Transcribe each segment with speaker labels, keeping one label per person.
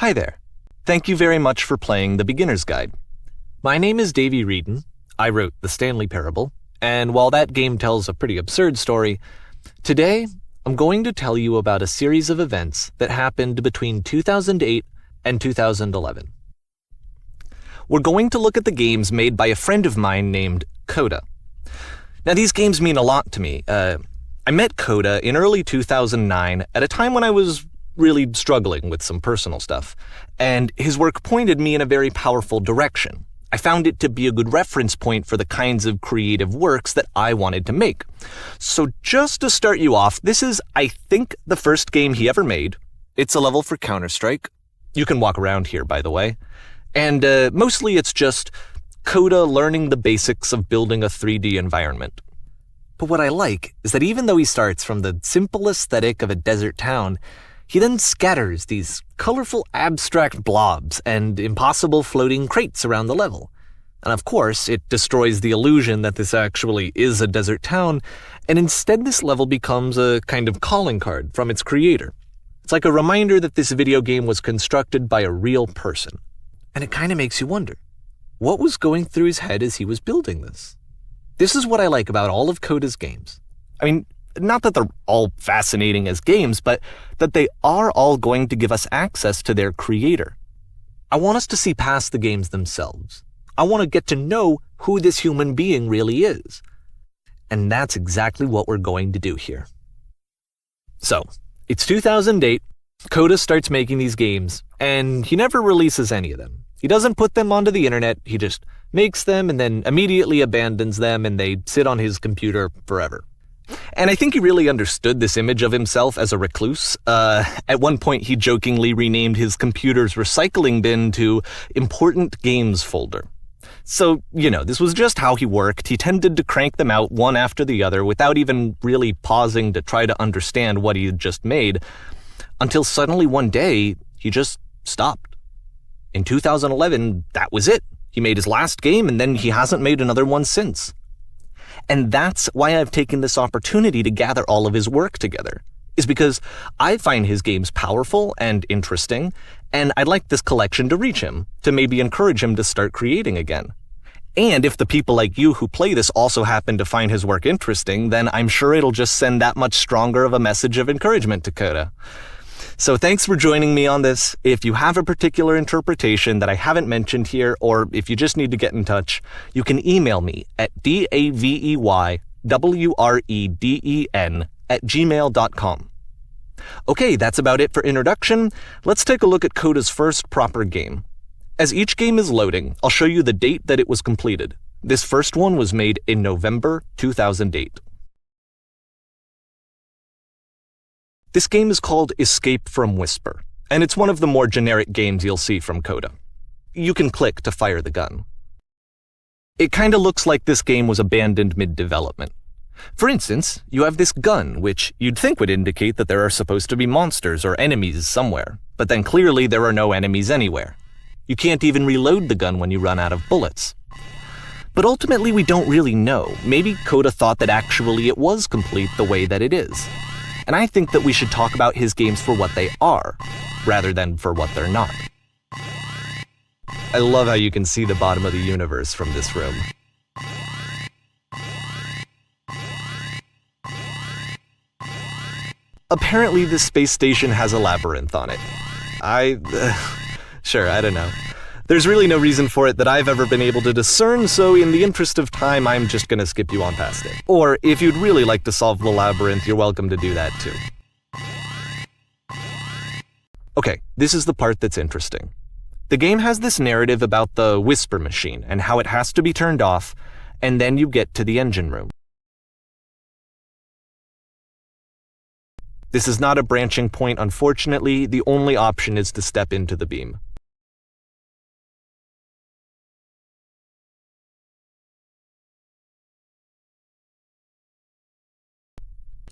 Speaker 1: Hi there. Thank you very much for playing The Beginner's Guide. My name is Davey Reedon. I wrote The Stanley Parable, and while that game tells a pretty absurd story, today I'm going to tell you about a series of events that happened between 2008 and 2011. We're going to look at the games made by a friend of mine named Coda. Now, these games mean a lot to me. I met Coda in early 2009 at a time when I was really struggling with some personal stuff, and his work pointed me in a very powerful direction. I found it to be a good reference point for the kinds of creative works that I wanted to make. So just to start you off, this is, I think, the first game he ever made. It's a level for Counter-Strike. You can walk around here, by the way. And mostly it's just Coda learning the basics of building a 3D environment. But what I like is that even though he starts from the simple aesthetic of a desert town, he then scatters these colorful abstract blobs and impossible floating crates around the level. And of course, it destroys the illusion that this actually is a desert town, and instead this level becomes a kind of calling card from its creator. It's like a reminder that this video game was constructed by a real person. And it kind of makes you wonder, what was going through his head as he was building this? This is what I like about all of Coda's games. I mean, not that they're all fascinating as games, but that they are all going to give us access to their creator. I want us to see past the games themselves. I want to get to know who this human being really is. And that's exactly what we're going to do here. So, it's 2008, Coda starts making these games, and he never releases any of them. He doesn't put them onto the internet, he just makes them and then immediately abandons them, and they sit on his computer forever. And I think he really understood this image of himself as a recluse. At one point, he jokingly renamed his computer's recycling bin to Important Games Folder. So, this was just how he worked. He tended to crank them out one after the other without even really pausing to try to understand what he had just made, until suddenly one day, he just stopped. In 2011, that was it. He made his last game, and then he hasn't made another one since. And that's why I've taken this opportunity to gather all of his work together, is because I find his games powerful and interesting, and I'd like this collection to reach him, to maybe encourage him to start creating again. And if the people like you who play this also happen to find his work interesting, then I'm sure it'll just send that much stronger of a message of encouragement to Coda. So thanks for joining me on this. If you have a particular interpretation that I haven't mentioned here, or if you just need to get in touch, you can email me at daveyWreden@gmail.com. Okay, that's about it for introduction. Let's take a look at Coda's first proper game. As each game is loading, I'll show you the date that it was completed. This first one was made in November 2008. This game is called Escape from Whisper, and it's one of the more generic games you'll see from Coda. You can click to fire the gun. It kinda looks like this game was abandoned mid-development. For instance, you have this gun, which you'd think would indicate that there are supposed to be monsters or enemies somewhere, but then clearly there are no enemies anywhere. You can't even reload the gun when you run out of bullets. But ultimately we don't really know. Maybe Coda thought that actually it was complete the way that it is. And I think that we should talk about his games for what they are, rather than for what they're not. I love how you can see the bottom of the universe from this room. Apparently this space station has a labyrinth on it. Sure, I don't know. There's really no reason for it that I've ever been able to discern, so in the interest of time, I'm just gonna skip you on past it. Or, if you'd really like to solve the labyrinth, you're welcome to do that too. Okay, this is the part that's interesting. The game has this narrative about the whisper machine and how it has to be turned off, and then you get to the engine room. This is not a branching point, unfortunately. The only option is to step into the beam.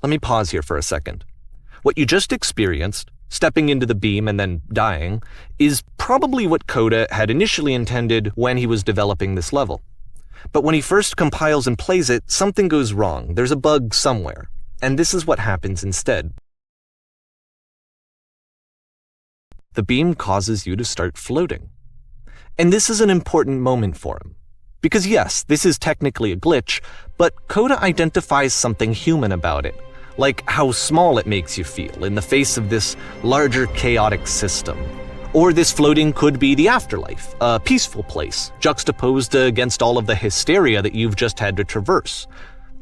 Speaker 1: Let me pause here for a second. What you just experienced, stepping into the beam and then dying, is probably what Coda had initially intended when he was developing this level. But when he first compiles and plays it, something goes wrong. There's a bug somewhere. And this is what happens instead. the beam causes you to start floating. And this is an important moment for him. Because yes, this is technically a glitch, but Coda identifies something human about it, like how small it makes you feel in the face of this larger chaotic system. Or this floating could be the afterlife, a peaceful place, juxtaposed against all of the hysteria that you've just had to traverse.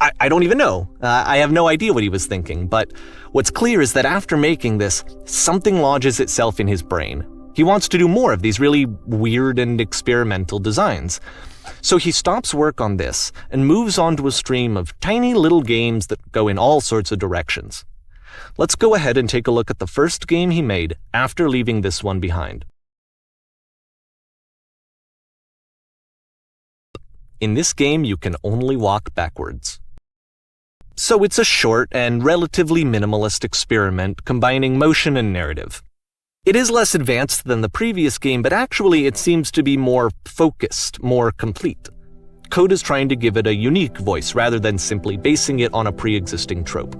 Speaker 1: I don't even know. I have no idea what he was thinking, but what's clear is that after making this, something lodges itself in his brain. He wants to do more of these really weird and experimental designs. So he stops work on this and moves on to a stream of tiny little games that go in all sorts of directions. Let's go ahead and take a look at the first game he made after leaving this one behind. In this game, you can only walk backwards. So it's a short and relatively minimalist experiment combining motion and narrative. It is less advanced than the previous game, but actually it seems to be more focused, more complete. Coda's trying to give it a unique voice rather than simply basing it on a pre-existing trope.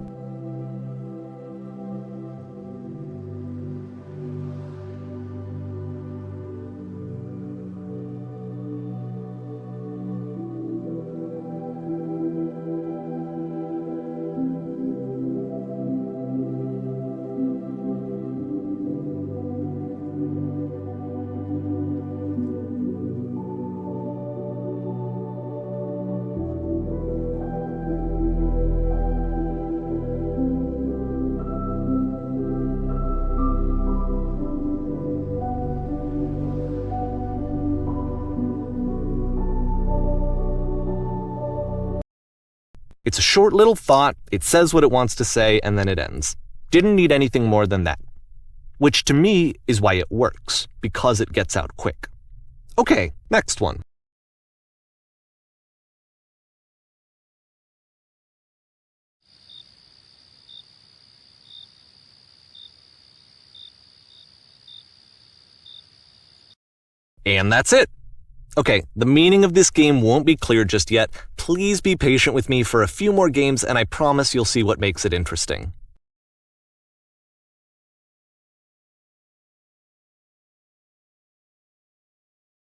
Speaker 1: It's a short little thought, it says what it wants to say, and then it ends. Didn't need anything more than that. Which to me is why it works, because it gets out quick. Okay, next one. And that's it. Okay, the meaning of this game won't be clear just yet. Please be patient with me for a few more games and I promise you'll see what makes it interesting.